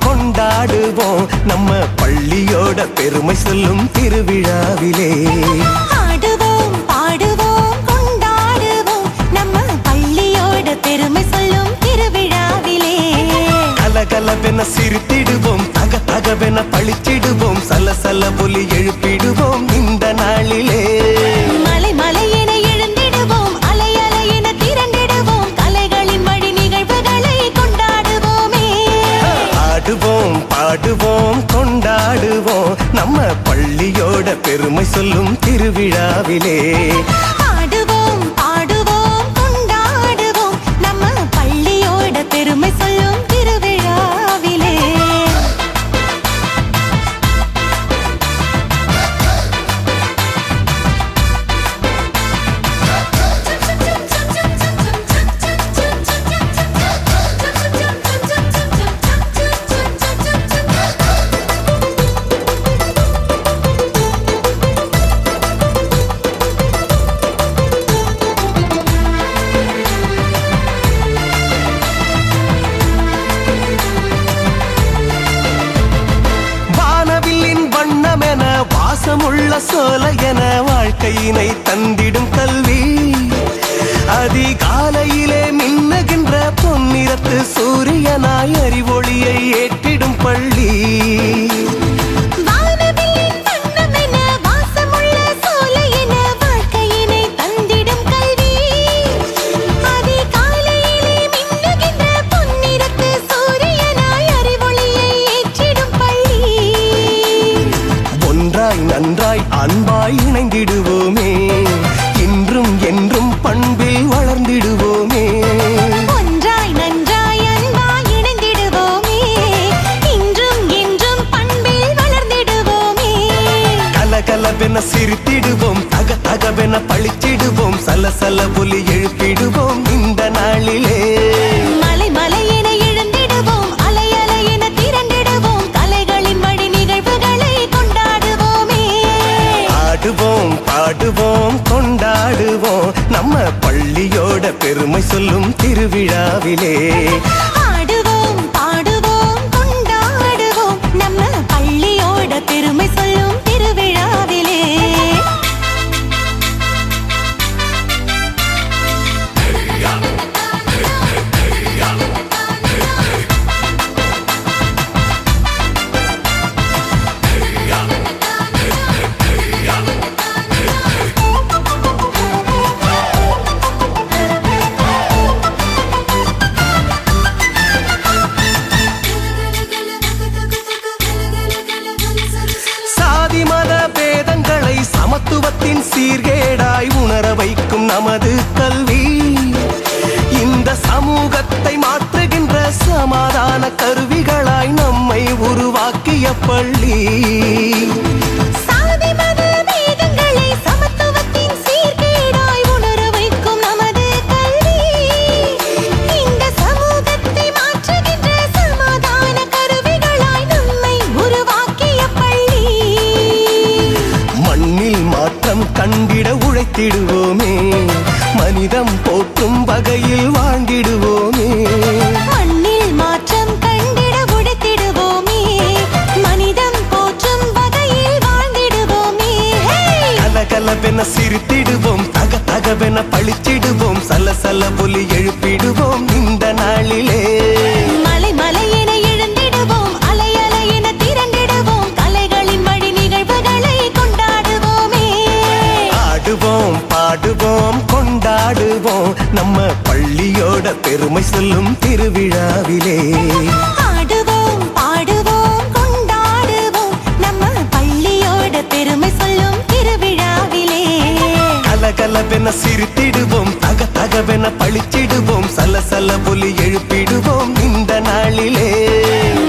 கொண்டாடுவோம் நம்ம பள்ளியோட பெருமை சொல்லும் திருவிழாவிலே. ஆடுவோம் பாடுவோம் கொண்டாடுவோம் நம்ம பள்ளியோட பெருமை சொல்லும் திருவிழாவிலே. கலகலவென சிரித்திடுவோம் தக தகவென பழிச்சிடுவோம் சலசல ஒலி எழுப்பிடுவோம் இந்த நாளிலே. மலை மலை என எழுந்திடுவோம் அலை அலை என திரண்டிடுவோம் கலைகளின் வழி நிகழ்வுகளை கொண்டாடுவோமே. ஆடுவோம் பாடுவோம் கொண்டாடுவோம் நம்ம பள்ளியோட பெருமை சொல்லும் திருவிழாவிலே. ஆடுவோம் பாடுவோம் கொண்டாடுவோம் நம்ம பள்ளியோட பெருமை சொல்லும் திருவிழாவிலே. வாசமுள்ள சோலை என வாழ்க்கையினை தந்திடும் கல்வி. அதிகாலையிலே மின்னுகின்ற பொன்னிறத்து சூரியனாய் அறிவொளியை ஏற்றிடும் பள்ளி. நன்றாய் அன்பாய் இணைந்திடுவோமே இன்றும் என்றும் பண்பில் வளர்ந்திடுவோமே. ஒன்றாய் நன்றாய் அன்பாய் இணைந்திடுவோமே இன்றும் என்றும் பண்பில் வளர்ந்திடுவோமே. கலகலவென சிரித்திடுவோம் தக தகவென பழிச்சிடுவோம் சலசல ஒலி எழுப்பிடுவோம் இந்த நாளிலே. மலை மலை என எழுந்திடுவோம் அலை அலை என திரண்டிடுவோம் கலைகளின் வழி நிகழ்வுகளை கொண்டாடுவோமே. ஆடுவோம் பாடுவோம் கொண்டாடுவோம் நம்ம பள்ளியோட பெருமை சொல்லும் திருவிழாவிலே. ஆடுவோம் பாடுவோம் கொண்டாடுவோம் நம்ம பள்ளியோட பெருமை சொல்லும் திருவிழாவிலே. சமத்துவத்தின் சீர்கேடாய் உணர வைக்கும் நமது கல்வி. இந்த சமூகத்தை மாற்றுகின்ற சமாதான கருவிகளாய் நம்மை உருவாக்கிய பள்ளி. கண்டிட உழைத்திடுவோமே மனிதம் போற்றும் வகையில் வாழ்ந்திடுவோமே. மண்ணில் மாற்றம் கண்டிட உழைத்திடுவோமே மனிதம் போற்றும் வகையில் வாழ்ந்திடுவோமே. கலகலவென சிரித்திடுவோம் தக தகவென பழிச்சிடுவோம் சலசல ஒலி எழுப்பிடுவோம் இந்த நாளிலே. மலை மலை என எழுந்திடுவோம் அலை அலை என திரண்டிடுவோம் கலைகளின் வழி நிகழ்வுகளை கொண்டாடுவோமே. ஆடுவோம் பாடுவோம் கொண்டாடுவோம் நம்ம பள்ளியோட பெருமை சொல்லும் திருவிழாவிலே. ஆடுவோம் பாடுவோம் கொண்டாடுவோம் நம்ம பள்ளியோட பெருமை சொல்லும் திருவிழாவிலே. கலகலவென சிரித்திடுவோம் தக தகவென பழிச்சிடுவோம் சலசல ஒலி எழுப்பிடுவோம் இந்த நாளிலே.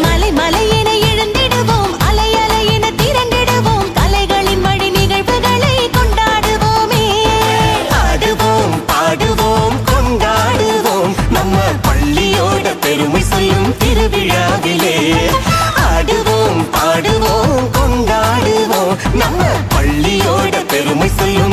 மலை மலை என எழுந்திடுவோம் அலை அலை என திரண்டிடுவோம் கலைகளின் வழி நிகழ்வுகளை கொண்டாடுவோமே. ஆடுவோம் பாடுவோம் கொண்டாடுவோம் நம்ம பள்ளியோட பெருமை சொல்லும் திருவிழாவிலே. ஆடுவோம் பாடுவோம் கொண்டாடுவோம் நம்ம பள்ளியோட பெருமை சொல்லும்